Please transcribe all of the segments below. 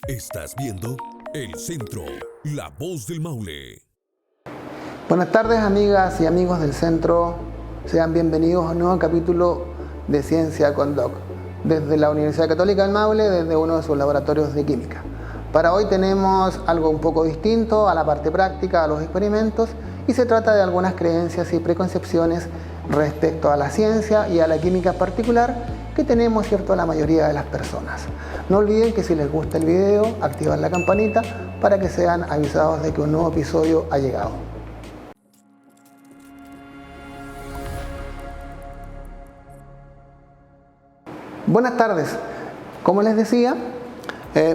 Estás viendo El Centro, la voz del Maule. Buenas tardes, amigas y amigos del Centro. Sean bienvenidos a un nuevo capítulo de Ciencia con Doc, desde la Universidad Católica del Maule, desde uno de sus laboratorios de química. Para hoy tenemos algo un poco distinto a la parte práctica, a los experimentos, y se trata de algunas creencias y preconcepciones respecto a la ciencia y a la química en particular que tenemos, ¿cierto?, la mayoría de las personas. No olviden que si les gusta el video, activar la campanita para que sean avisados de que un nuevo episodio ha llegado. Buenas tardes. Como les decía,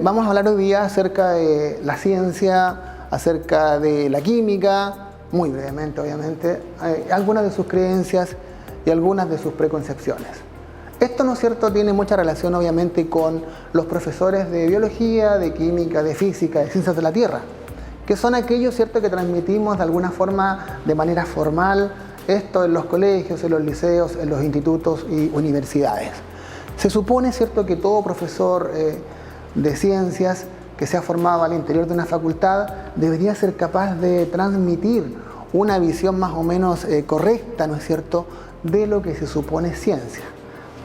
vamos a hablar hoy día acerca de la ciencia, acerca de la química, muy brevemente obviamente, algunas de sus creencias y algunas de sus preconcepciones. Esto, ¿no es cierto?, tiene mucha relación obviamente con los profesores de biología, de química, de física, de ciencias de la Tierra, que son aquellos, ¿cierto?, que transmitimos de alguna forma, de manera formal, esto en los colegios, en los liceos, en los institutos y universidades. Se supone, ¿cierto?, que todo profesor de ciencias que se ha formado al interior de una facultad debería ser capaz de transmitir una visión más o menos correcta, ¿no es cierto?, de lo que se supone ciencia.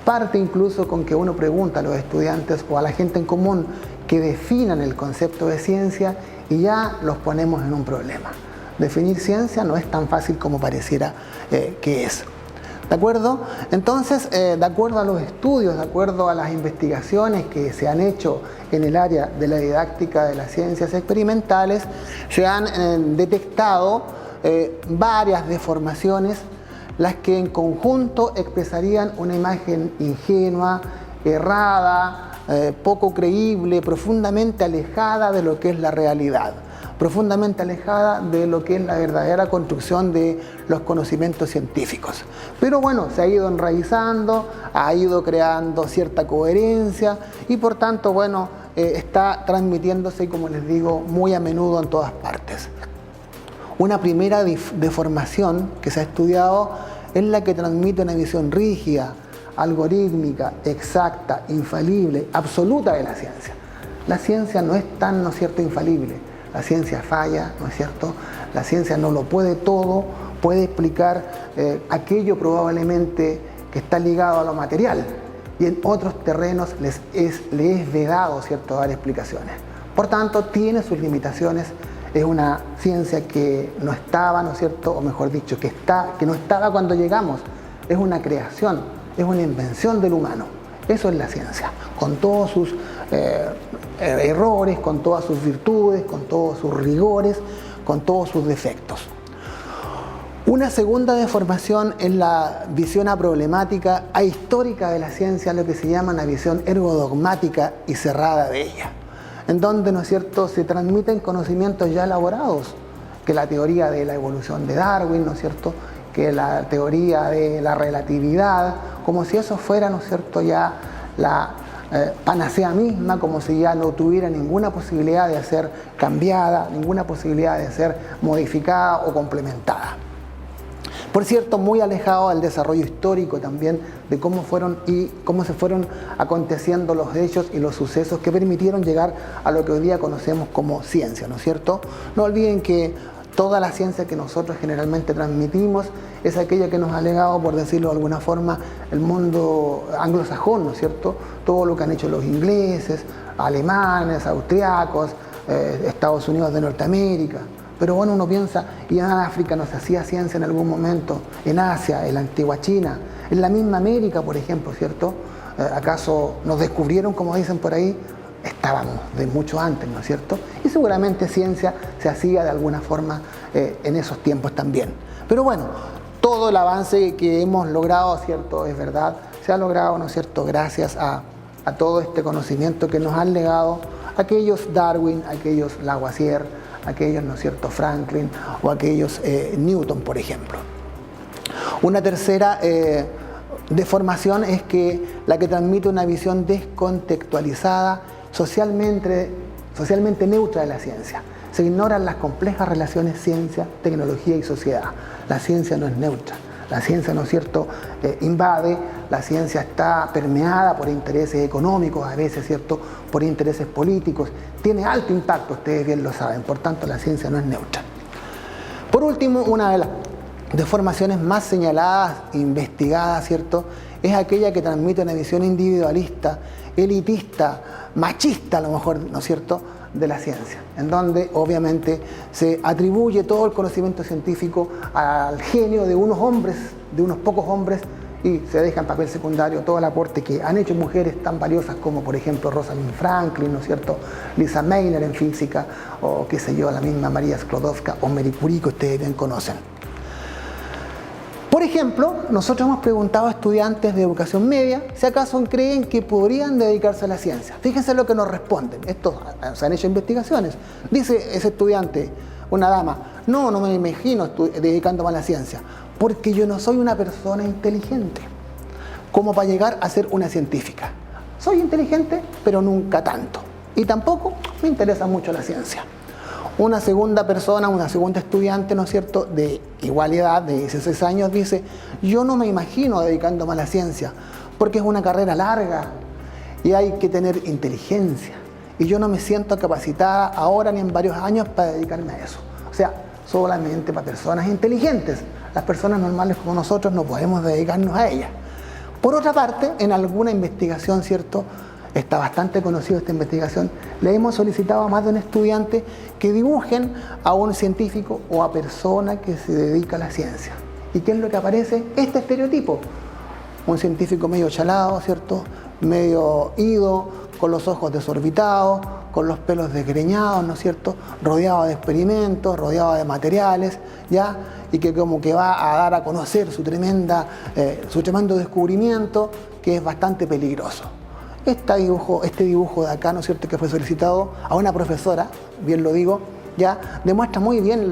Parte incluso con que uno pregunta a los estudiantes o a la gente en común que definan el concepto de ciencia y ya los ponemos en un problema. Definir ciencia no es tan fácil como pareciera que es. ¿De acuerdo? Entonces, de acuerdo a los estudios, de acuerdo a las investigaciones que se han hecho en el área de la didáctica de las ciencias experimentales, se han detectado varias deformaciones, las que en conjunto expresarían una imagen ingenua, errada, poco creíble, profundamente alejada de lo que es la realidad, profundamente alejada de lo que es la verdadera construcción de los conocimientos científicos. Pero bueno, se ha ido enraizando, ha ido creando cierta coherencia y por tanto, bueno, está transmitiéndose, como les digo, muy a menudo en todas partes. Una primera deformación que se ha estudiado es la que transmite una visión rígida, algorítmica, exacta, infalible, absoluta de la ciencia. La ciencia no es tan, ¿no es cierto?, infalible. La ciencia falla, ¿no es cierto? La ciencia no lo puede todo, puede explicar aquello probablemente que está ligado a lo material y en otros terrenos le es vedado, ¿cierto?, dar explicaciones. Por tanto, tiene sus limitaciones. Es una ciencia que no estaba, ¿no es cierto?, o mejor dicho, que no estaba cuando llegamos. Es una creación, es una invención del humano. Eso es la ciencia, con todos sus errores, con todas sus virtudes, con todos sus rigores, con todos sus defectos. Una segunda deformación es la visión aproblemática, ahistórica de la ciencia, lo que se llama una visión ergodogmática y cerrada de ella, en donde, ¿no es cierto?, se transmiten conocimientos ya elaborados, que la teoría de la evolución de Darwin, ¿no es cierto?, que la teoría de la relatividad, como si eso fuera, ¿no es cierto?, ya la panacea misma, como si ya no tuviera ninguna posibilidad de ser cambiada, ninguna posibilidad de ser modificada o complementada. Por cierto, muy alejado del desarrollo histórico también de cómo se fueron aconteciendo los hechos y los sucesos que permitieron llegar a lo que hoy día conocemos como ciencia, ¿no es cierto? No olviden que toda la ciencia que nosotros generalmente transmitimos es aquella que nos ha legado, por decirlo de alguna forma, el mundo anglosajón, ¿no es cierto? Todo lo que han hecho los ingleses, alemanes, austriacos, Estados Unidos de Norteamérica. Pero bueno, uno piensa, y en África no se hacía ciencia en algún momento, en Asia, en la antigua China, en la misma América, por ejemplo, ¿cierto? ¿Acaso nos descubrieron, como dicen por ahí? Estábamos de mucho antes, ¿no es cierto? Y seguramente ciencia se hacía de alguna forma en esos tiempos también. Pero bueno, todo el avance que hemos logrado, ¿cierto?, es verdad, se ha logrado, ¿no es cierto?, gracias a todo este conocimiento que nos han legado aquellos Darwin, aquellos Lavoisier, aquellos, ¿no es cierto?, Franklin o aquellos Newton, por ejemplo. Una tercera deformación es que la que transmite una visión descontextualizada, socialmente neutra de la ciencia. Se ignoran las complejas relaciones ciencia, tecnología y sociedad. La ciencia no es neutra. La ciencia, ¿no es cierto?, invade, la ciencia está permeada por intereses económicos, a veces, ¿cierto?, por intereses políticos, tiene alto impacto, ustedes bien lo saben, por tanto la ciencia no es neutra. Por último, una de las deformaciones más señaladas e investigadas, ¿cierto?, es aquella que transmite una visión individualista, elitista, machista a lo mejor, ¿no es cierto?, de la ciencia, en donde obviamente se atribuye todo el conocimiento científico al genio de unos hombres, de unos pocos hombres, y se deja en papel secundario todo el aporte que han hecho mujeres tan valiosas como, por ejemplo, Rosalind Franklin, ¿no es cierto?, Lisa Meitner en física, o qué sé yo, la misma María Sklodowska o Marie Curie, que ustedes bien conocen. Por ejemplo, nosotros hemos preguntado a estudiantes de educación media si acaso creen que podrían dedicarse a la ciencia. Fíjense lo que nos responden. Se han hecho investigaciones. Dice ese estudiante, una dama, no me imagino dedicándome a la ciencia, porque yo no soy una persona inteligente como para llegar a ser una científica. Soy inteligente, pero nunca tanto. Y tampoco me interesa mucho la ciencia. Una segunda persona, una segunda estudiante, ¿no es cierto?, de igual edad, de 16 años, dice, yo no me imagino dedicándome a la ciencia, porque es una carrera larga y hay que tener inteligencia. Y yo no me siento capacitada ahora ni en varios años para dedicarme a eso. O sea, solamente para personas inteligentes. Las personas normales como nosotros no podemos dedicarnos a ellas. Por otra parte, en alguna investigación, ¿cierto?, está bastante conocida esta investigación, le hemos solicitado a más de un estudiante que dibujen a un científico o a persona que se dedica a la ciencia. ¿Y qué es lo que aparece? Este estereotipo. Un científico medio chalado, ¿cierto?, medio ido, con los ojos desorbitados, con los pelos desgreñados, ¿no es cierto?, rodeado de experimentos, rodeado de materiales, ¿ya?, y que como que va a dar a conocer su tremendo descubrimiento, que es bastante peligroso. Este dibujo de acá, ¿no es cierto?, que fue solicitado a una profesora, bien lo digo, ya demuestra muy bien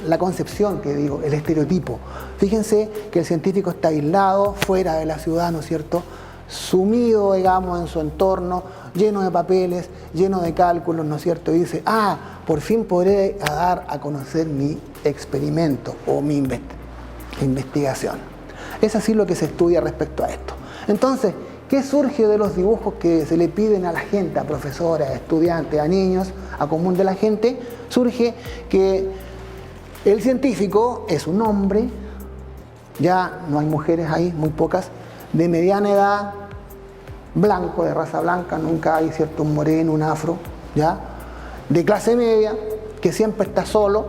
la concepción que digo, el estereotipo. Fíjense que el científico está aislado, fuera de la ciudad, ¿no es cierto?, sumido, digamos, en su entorno, lleno de papeles, lleno de cálculos, ¿no es cierto?, y dice, por fin podré dar a conocer mi experimento o mi investigación. Es así lo que se estudia respecto a esto. Entonces, ¿qué surge de los dibujos que se le piden a la gente, a profesores, a estudiantes, a niños, a común de la gente? Surge que el científico es un hombre, ya no hay mujeres ahí, muy pocas, de mediana edad, blanco, de raza blanca, nunca hay, ¿cierto?, un moreno, un afro, ya, de clase media, que siempre está solo,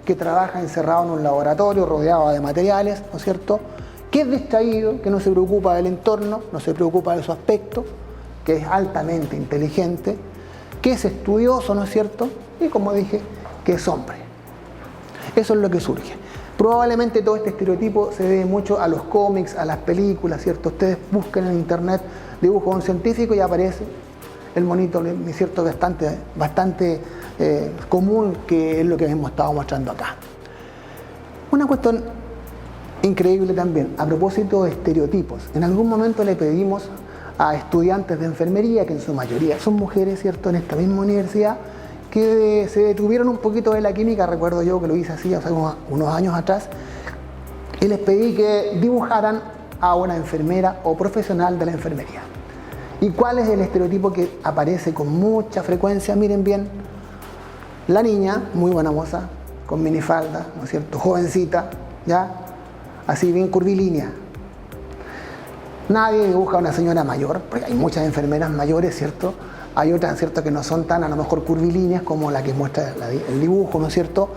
que trabaja encerrado en un laboratorio, rodeado de materiales, ¿no es cierto?, que es distraído, que no se preocupa del entorno, no se preocupa de su aspecto, que es altamente inteligente, que es estudioso, ¿no es cierto?, y como dije, que es hombre. Eso es lo que surge. Probablemente todo este estereotipo se debe mucho a los cómics, a las películas, ¿cierto? Ustedes busquen en internet dibujo de un científico y aparece el monito, ¿no es cierto?, bastante común, que es lo que hemos estado mostrando acá. Una cuestión increíble también, a propósito de estereotipos. En algún momento le pedimos a estudiantes de enfermería, que en su mayoría son mujeres, ¿cierto?, en esta misma universidad, que se detuvieron un poquito de la química, recuerdo yo que lo hice así hace unos años atrás, y les pedí que dibujaran a una enfermera o profesional de la enfermería. ¿Y cuál es el estereotipo que aparece con mucha frecuencia? Miren bien, la niña, muy buena moza, con minifalda, ¿no es cierto?, jovencita, ¿ya?, así bien curvilínea. Nadie dibuja a una señora mayor, porque hay muchas enfermeras mayores, ¿cierto? Hay otras, ¿cierto?, que no son tan, a lo mejor, curvilíneas como la que muestra el dibujo, ¿no es cierto?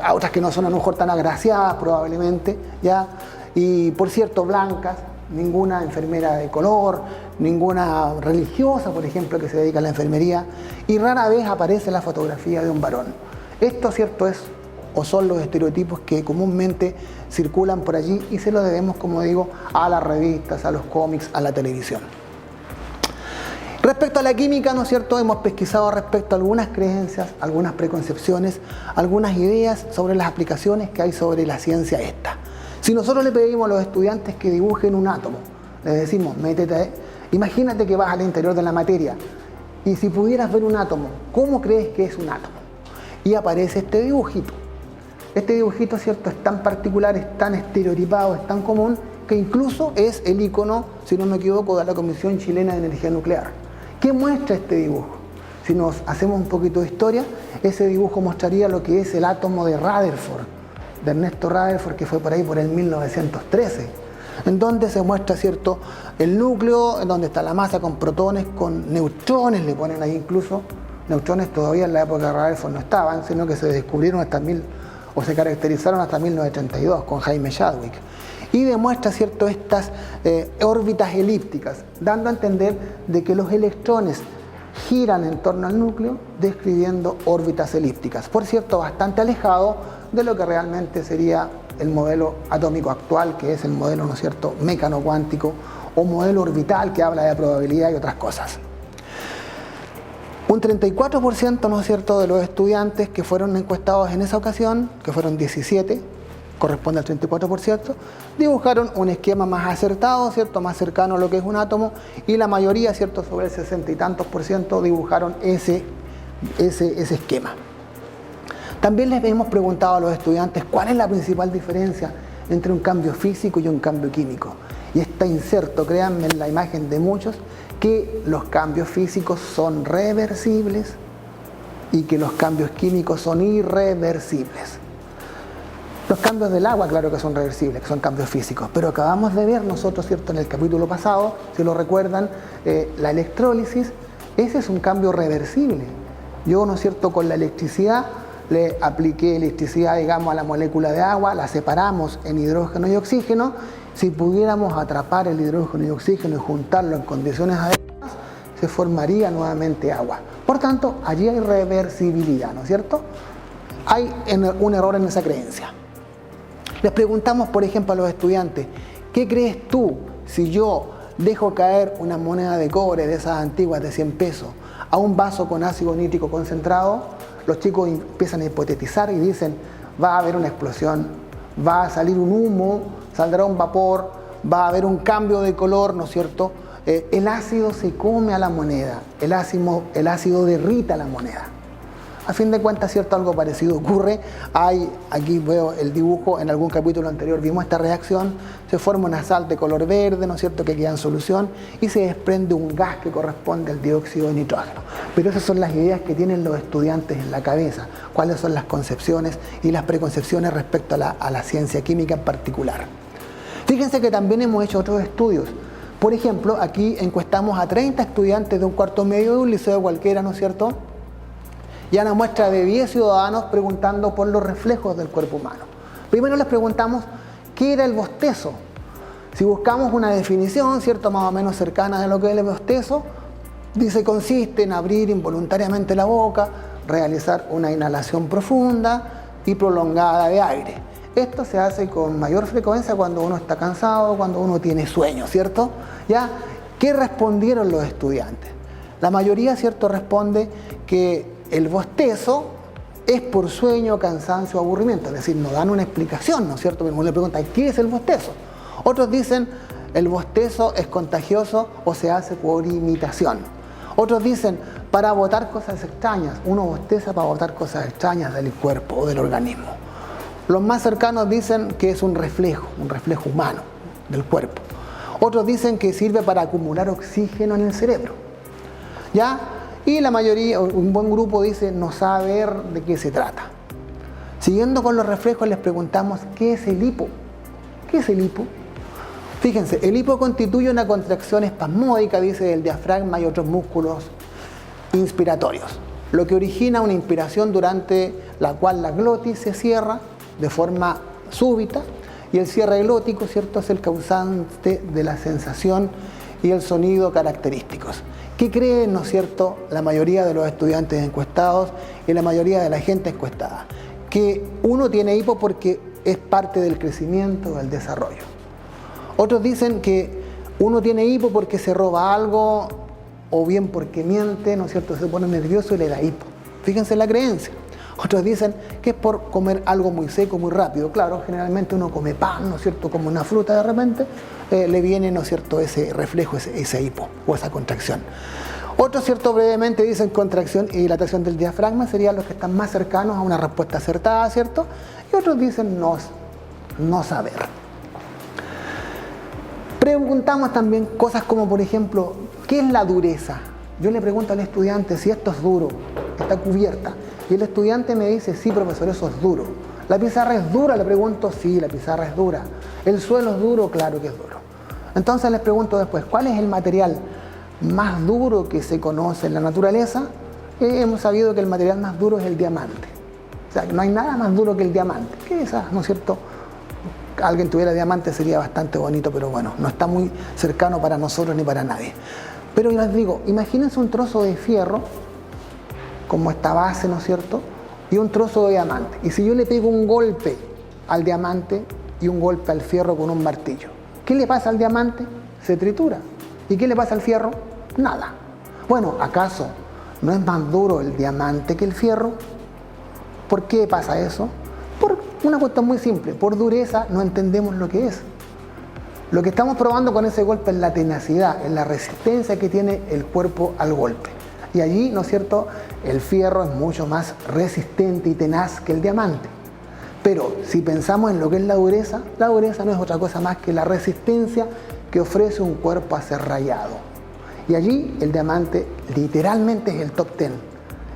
A otras que no son, a lo mejor, tan agraciadas, probablemente, ¿ya? Y, por cierto, blancas, ninguna enfermera de color, ninguna religiosa, por ejemplo, que se dedica a la enfermería, y rara vez aparece la fotografía de un varón. Esto, ¿cierto?, es o son los estereotipos que comúnmente circulan por allí, y se lo debemos, como digo, a las revistas, a los cómics, a la televisión. Respecto a la química, ¿no es cierto?, hemos pesquisado respecto a algunas creencias, algunas preconcepciones, algunas ideas sobre las aplicaciones que hay sobre la ciencia esta. Si nosotros le pedimos a los estudiantes que dibujen un átomo, les decimos, imagínate que vas al interior de la materia, y si pudieras ver un átomo, ¿cómo crees que es un átomo? Y aparece este dibujito. este dibujito, ¿cierto?, es tan particular, es tan estereotipado, es tan común, que incluso es el icono, si no me equivoco, de la Comisión Chilena de Energía Nuclear. ¿Qué muestra este dibujo? Si nos hacemos un poquito de historia, ese dibujo mostraría lo que es el átomo de Rutherford, de Ernesto Rutherford, que fue por ahí por el 1913, en donde se muestra, ¿cierto?, el núcleo, en donde está la masa con protones, con neutrones, le ponen ahí incluso. Neutrones todavía en la época de Rutherford no estaban, sino que se descubrieron o se caracterizaron hasta 1932 con Jaime Chadwick. Y demuestra, ¿cierto?, estas órbitas elípticas, dando a entender de que los electrones giran en torno al núcleo, describiendo órbitas elípticas. Por cierto, bastante alejado de lo que realmente sería el modelo atómico actual, que es el modelo, ¿no es cierto?, mecano-cuántico, o modelo orbital, que habla de probabilidad y otras cosas. Un 34%, ¿no es cierto?, de los estudiantes que fueron encuestados en esa ocasión, que fueron 17, corresponde al 34%, dibujaron un esquema más acertado, ¿cierto?, más cercano a lo que es un átomo, y la mayoría, ¿cierto?, sobre el 60 y tantos %, dibujaron ese esquema. También les hemos preguntado a los estudiantes cuál es la principal diferencia entre un cambio físico y un cambio químico. Y está inserto, créanme, en la imagen de muchos, que los cambios físicos son reversibles y que los cambios químicos son irreversibles. Los cambios del agua, claro que son reversibles, que son cambios físicos, pero acabamos de ver nosotros, ¿cierto?, en el capítulo pasado, si lo recuerdan, la electrólisis, ese es un cambio reversible. Yo, ¿no es cierto?, con la electricidad le apliqué electricidad, digamos, a la molécula de agua, la separamos en hidrógeno y oxígeno. Si pudiéramos atrapar el hidrógeno y oxígeno y juntarlo en condiciones adecuadas, se formaría nuevamente agua. Por tanto, allí hay reversibilidad, ¿no es cierto? Hay un error en esa creencia. Les preguntamos, por ejemplo, a los estudiantes, ¿qué crees tú si yo dejo caer una moneda de cobre de esas antiguas de 100 pesos a un vaso con ácido nítrico concentrado? Los chicos empiezan a hipotetizar y dicen, va a haber una explosión, va a salir un humo, saldrá un vapor, va a haber un cambio de color, ¿no es cierto? El ácido se come a la moneda, el ácido derrita la moneda. A fin de cuentas, ¿cierto?, algo parecido ocurre. Aquí veo el dibujo, en algún capítulo anterior vimos esta reacción, se forma una sal de color verde, ¿no es cierto?, que queda en solución y se desprende un gas que corresponde al dióxido de nitrógeno. Pero esas son las ideas que tienen los estudiantes en la cabeza, cuáles son las concepciones y las preconcepciones respecto a la ciencia química en particular. Fíjense que también hemos hecho otros estudios. Por ejemplo, aquí encuestamos a 30 estudiantes de un cuarto medio de un liceo cualquiera, ¿no es cierto?, y a una muestra de 10 ciudadanos preguntando por los reflejos del cuerpo humano. Primero les preguntamos qué era el bostezo. Si buscamos una definición, ¿cierto?, más o menos cercana de lo que es el bostezo, dice consiste en abrir involuntariamente la boca, realizar una inhalación profunda y prolongada de aire. Esto se hace con mayor frecuencia cuando uno está cansado, cuando uno tiene sueño, ¿cierto? ¿Ya? ¿Qué respondieron los estudiantes? La mayoría, ¿cierto?, responde que el bostezo es por sueño, cansancio o aburrimiento, es decir, no dan una explicación, ¿no es cierto? Uno le pregunta, ¿qué es el bostezo? Otros dicen, el bostezo es contagioso o se hace por imitación. Otros dicen, para botar cosas extrañas, uno bosteza para botar cosas extrañas del cuerpo o del organismo. Los más cercanos dicen que es un reflejo humano del cuerpo. Otros dicen que sirve para acumular oxígeno en el cerebro. ¿Ya? Y la mayoría, un buen grupo dice no saber de qué se trata. Siguiendo con los reflejos les preguntamos ¿qué es el hipo? ¿Qué es el hipo? Fíjense, el hipo constituye una contracción espasmódica, dice, del diafragma y otros músculos inspiratorios, lo que origina una inspiración durante la cual la glotis se cierra de forma súbita y el cierre glótico, ¿cierto?, es el causante de la sensación y el sonido característicos. ¿Qué creen, no es cierto, la mayoría de los estudiantes encuestados y la mayoría de la gente encuestada? Que uno tiene hipo porque es parte del crecimiento, del desarrollo. Otros dicen que uno tiene hipo porque se roba algo o bien porque miente, ¿no es cierto?, se pone nervioso y le da hipo. Fíjense en la creencia. Otros dicen que es por comer algo muy seco, muy rápido. Claro, generalmente uno come pan, ¿no es cierto?, como una fruta de repente, le viene, ¿no es cierto?, ese reflejo, ese hipo o esa contracción. Otros, ¿cierto?, brevemente dicen contracción y dilatación del diafragma, serían los que están más cercanos a una respuesta acertada, ¿cierto? Y otros dicen no saber. Preguntamos también cosas como, por ejemplo, ¿qué es la dureza? Yo le pregunto al estudiante si esto es duro, está cubierta, y el estudiante me dice, sí, profesor, eso es duro. ¿La pizarra es dura? Le pregunto, sí, la pizarra es dura. ¿El suelo es duro? Claro que es duro. Entonces les pregunto después, ¿cuál es el material más duro que se conoce en la naturaleza? Hemos sabido que el material más duro es el diamante. O sea, no hay nada más duro que el diamante. Quizás, ¿no es cierto?, alguien tuviera diamante sería bastante bonito, pero bueno, no está muy cercano para nosotros ni para nadie. Pero les digo, imagínense un trozo de fierro, como esta base, ¿no es cierto?, y un trozo de diamante. Y si yo le pego un golpe al diamante y un golpe al fierro con un martillo, ¿qué le pasa al diamante? Se tritura. ¿Y qué le pasa al fierro? Nada. Bueno, ¿acaso no es más duro el diamante que el fierro? ¿Por qué pasa eso? Por una cuestión muy simple. Por dureza no entendemos lo que es. Lo que estamos probando con ese golpe es la tenacidad, es la resistencia que tiene el cuerpo al golpe. Y allí, ¿no es cierto?, el fierro es mucho más resistente y tenaz que el diamante. Pero si pensamos en lo que es la dureza no es otra cosa más que la resistencia que ofrece un cuerpo a ser rayado. Y allí el diamante literalmente es el top 10,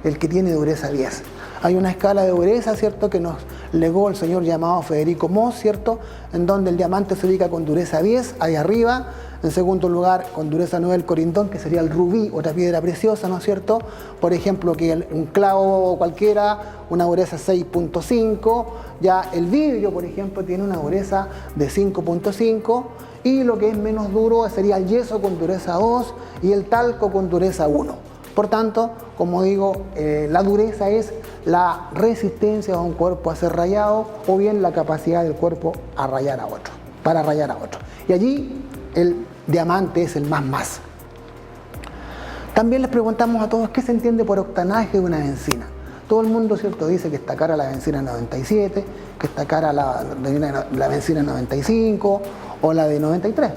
el que tiene dureza 10. Hay una escala de dureza, ¿cierto?, que nos legó el señor llamado Federico Moss, ¿cierto?, en donde el diamante se ubica con dureza 10, ahí arriba. En segundo lugar, con dureza 9 el corindón, que sería el rubí, otra piedra preciosa, ¿no es cierto? Por ejemplo, que un clavo cualquiera, una dureza 6.5. Ya el vidrio, por ejemplo, tiene una dureza de 5.5. Y lo que es menos duro sería el yeso con dureza 2 y el talco con dureza 1. Por tanto, como digo, la dureza es la resistencia de un cuerpo a ser rayado o bien la capacidad del cuerpo a rayar a otro, para rayar a otro. Y allí el diamante es el más. También les preguntamos a todos qué se entiende por octanaje de una bencina. Todo el mundo, ¿cierto?, dice que está cara la bencina 97, que está cara la bencina 95 o la de 93.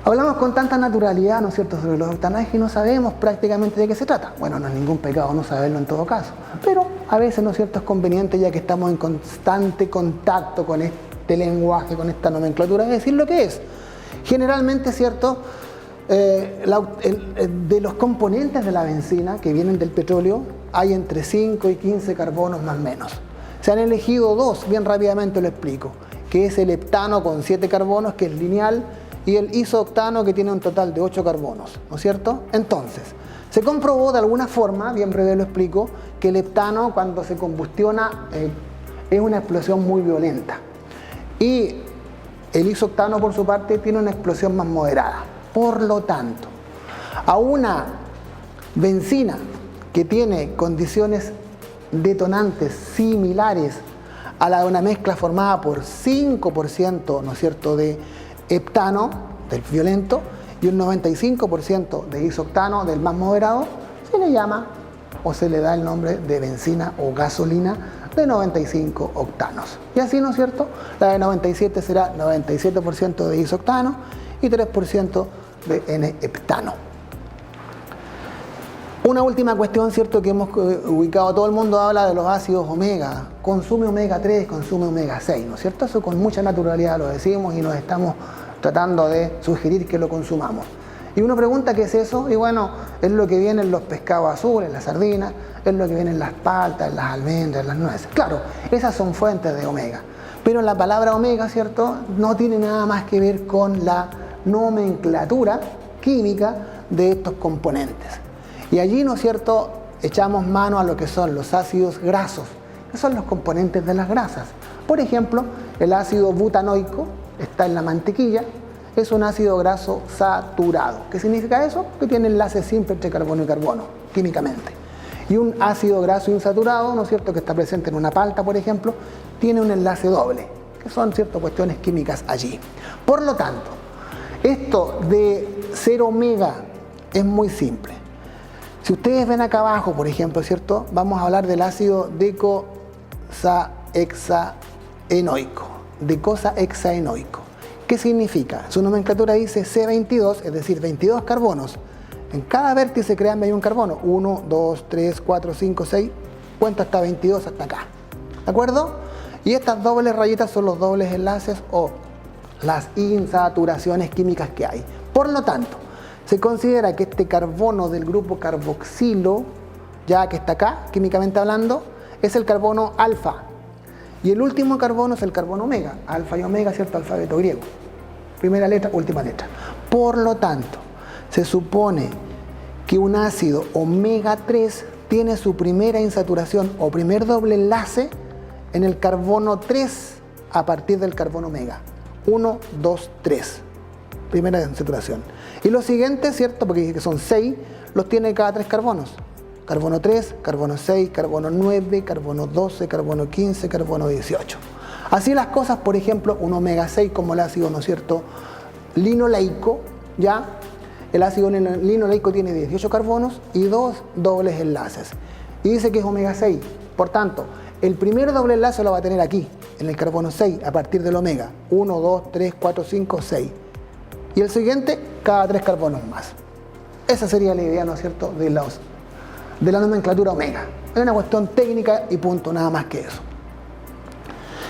Hablamos con tanta naturalidad, ¿no es cierto?, sobre los octanajes y no sabemos prácticamente de qué se trata. Bueno, no es ningún pecado no saberlo en todo caso, pero a veces, ¿no es cierto?, es conveniente, ya que estamos en constante contacto con este lenguaje, con esta nomenclatura, de decir lo que es. Generalmente, ¿cierto?, de los componentes de la bencina que vienen del petróleo, hay entre 5 y 15 carbonos más o menos. Se han elegido dos, bien rápidamente lo explico, que es el heptano con 7 carbonos, que es lineal, y el isooctano, que tiene un total de 8 carbonos, ¿no es cierto? Entonces, se comprobó de alguna forma, bien breve lo explico, que el heptano cuando se combustiona es una explosión muy violenta. Y el isooctano, por su parte, tiene una explosión más moderada. Por lo tanto, a una bencina que tiene condiciones detonantes similares a la de una mezcla formada por 5%, ¿no es cierto?, de heptano, del violento, y un 95% de isooctano, del más moderado, se le llama o se le da el nombre de bencina o gasolina de 95 octanos. Y así, ¿no es cierto?, la de 97 será 97% de isooctano y 3% de N-heptano. Una última cuestión, ¿cierto?, que hemos ubicado. Todo el mundo habla de los ácidos omega. Consume omega 3, consume omega 6, ¿no es cierto? Eso con mucha naturalidad lo decimos y nos estamos tratando de sugerir que lo consumamos. Y uno pregunta qué es eso, y bueno, es lo que viene en los pescados azules, en las sardinas, es lo que viene en las paltas, en las almendras, en las nueces. Claro, esas son fuentes de omega. Pero la palabra omega, ¿cierto?, no tiene nada más que ver con la nomenclatura química de estos componentes. Y allí, ¿no es cierto?, echamos mano a lo que son los ácidos grasos, que son los componentes de las grasas. Por ejemplo, el ácido butanoico está en la mantequilla, es un ácido graso saturado. ¿Qué significa eso? Que tiene enlace simple entre carbono y carbono, químicamente. Y un ácido graso insaturado, ¿no es cierto?, que está presente en una palta, por ejemplo, tiene un enlace doble, que son, ¿cierto?, cuestiones químicas allí. Por lo tanto, esto de ser omega es muy simple. Si ustedes ven acá abajo, por ejemplo, ¿cierto?, vamos a hablar del ácido decosaheexaenoico. ¿Qué significa? Su nomenclatura dice C22, es decir, 22 carbonos En cada vértice, créanme, hay un carbono. 1, 2, 3, 4, 5, 6. Cuenta hasta 22 hasta acá. ¿De acuerdo? Y estas dobles rayitas son los dobles enlaces o las insaturaciones químicas que hay. Por lo tanto, se considera que este carbono del grupo carboxilo, ya que está acá, químicamente hablando, es el carbono alfa. Y el último carbono es el carbono omega. Alfa y omega, ¿cierto? Alfabeto griego. Primera letra, última letra. Por lo tanto, se supone que un ácido omega 3 tiene su primera insaturación o primer doble enlace en el carbono 3 a partir del carbono omega. 1, 2, 3. Primera insaturación. Y los siguientes, ¿cierto? Porque son 6, los tiene cada 3 carbonos. Carbono 3, carbono 6, carbono 9, carbono 12, carbono 15, carbono 18. Así las cosas, por ejemplo, un omega 6 como el ácido, ¿no es cierto?, linoleico, ¿ya? El ácido linoleico tiene 18 carbonos y 2 dobles enlaces. Y dice que es omega 6. Por tanto, el primer doble enlace lo va a tener aquí, en el carbono 6, a partir del omega. 1, 2, 3, 4, 5, 6. Y el siguiente, cada 3 carbonos más. Esa sería la idea, ¿no es cierto?, de la nomenclatura omega. Es una cuestión técnica y punto, nada más que eso.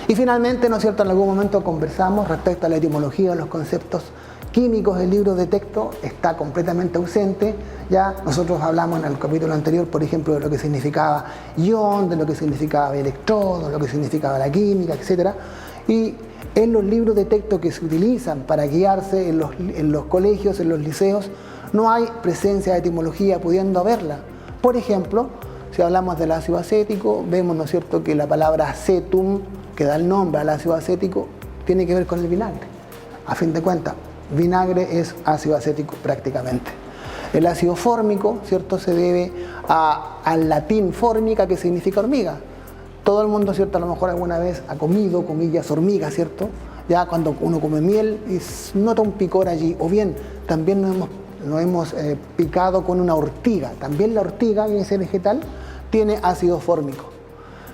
Y finalmente, ¿no es cierto?, en algún momento conversamos respecto a la etimología de los conceptos químicos del libro de texto, está completamente ausente. Ya nosotros hablamos en el capítulo anterior, por ejemplo, de lo que significaba ion, de lo que significaba electrodo, de lo que significaba la química, etc. Y en los libros de texto que se utilizan para guiarse en los colegios, en los liceos, no hay presencia de etimología pudiendo haberla. Por ejemplo, si hablamos del ácido acético, vemos, ¿no es cierto?, que la palabra acetum, que da el nombre al ácido acético, tiene que ver con el vinagre. A fin de cuentas, vinagre es ácido acético prácticamente. El ácido fórmico, ¿cierto?, se debe al latín fórmica, que significa hormiga. Todo el mundo, ¿cierto?, a lo mejor alguna vez ha comido, comillas, hormiga, ¿cierto? Ya cuando uno come miel y nota un picor allí. O bien, también nos hemos picado con una ortiga. También la ortiga, ese vegetal, tiene ácido fórmico.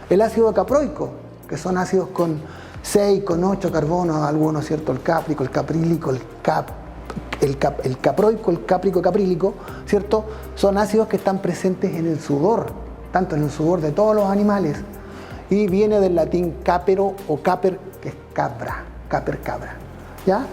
El ácido caproico, que son ácidos con 6, con 8 carbonos, algunos, ¿cierto? El cáprico, el caprílico, el caproico, el cáprico caprílico, ¿cierto? Son ácidos que están presentes en el sudor, tanto en el sudor de todos los animales. Y viene del latín capero o caper, que es cabra, cabra, ¿ya?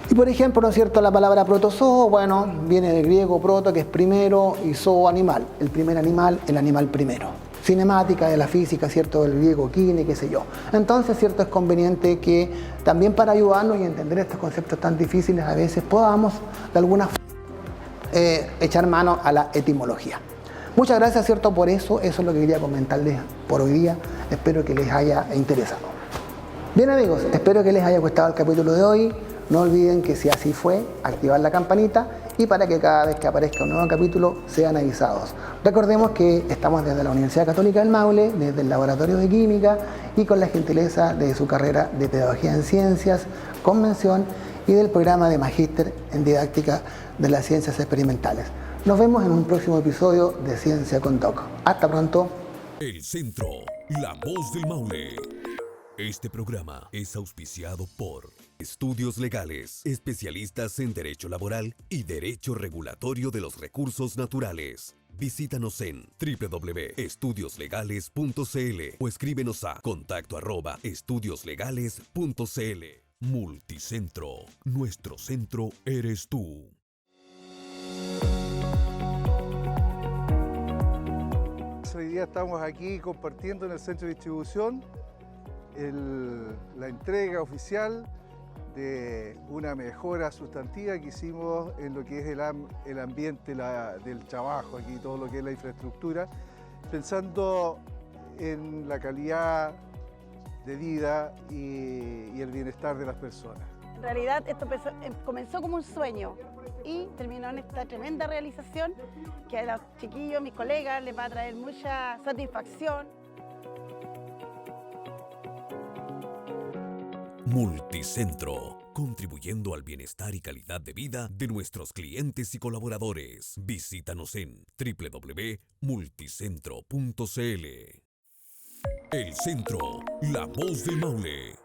Y por ejemplo, ¿no es cierto?, la palabra protozoo, bueno, viene del griego proto, que es primero, y zoo, animal, el primer animal, el animal primero. Cinemática de la física, ¿cierto?, del griego kine, qué sé yo. Entonces, ¿cierto?, es conveniente que también para ayudarnos y entender estos conceptos tan difíciles a veces podamos, de alguna forma, echar mano a la etimología. Muchas gracias, ¿cierto?, por eso es lo que quería comentarles por hoy día. Espero que les haya interesado. Bien, amigos, espero que les haya gustado el capítulo de hoy. No olviden que si así fue, activar la campanita y para que cada vez que aparezca un nuevo capítulo sean avisados. Recordemos que estamos desde la Universidad Católica del Maule, desde el Laboratorio de Química y con la gentileza de su carrera de Pedagogía en Ciencias, Convención y del programa de Magíster en Didáctica de las Ciencias Experimentales. Nos vemos en un próximo episodio de Ciencia con Doc. Hasta pronto. El Centro, la voz del Maule. Este programa es auspiciado por Estudios Legales, especialistas en Derecho Laboral y Derecho Regulatorio de los Recursos Naturales. Visítanos en www.estudioslegales.cl o escríbenos a contacto@estudioslegales.cl. Multicentro, nuestro centro eres tú. Hoy día estamos aquí compartiendo en el centro de distribución la entrega oficial de una mejora sustantiva que hicimos en lo que es el ambiente del trabajo, aquí todo lo que es la infraestructura, pensando en la calidad de vida y el bienestar de las personas. En realidad esto comenzó como un sueño y terminó en esta tremenda realización que a los chiquillos, mis colegas, les va a traer mucha satisfacción. Multicentro, contribuyendo al bienestar y calidad de vida de nuestros clientes y colaboradores. Visítanos en www.multicentro.cl. El Centro, la voz del Maule.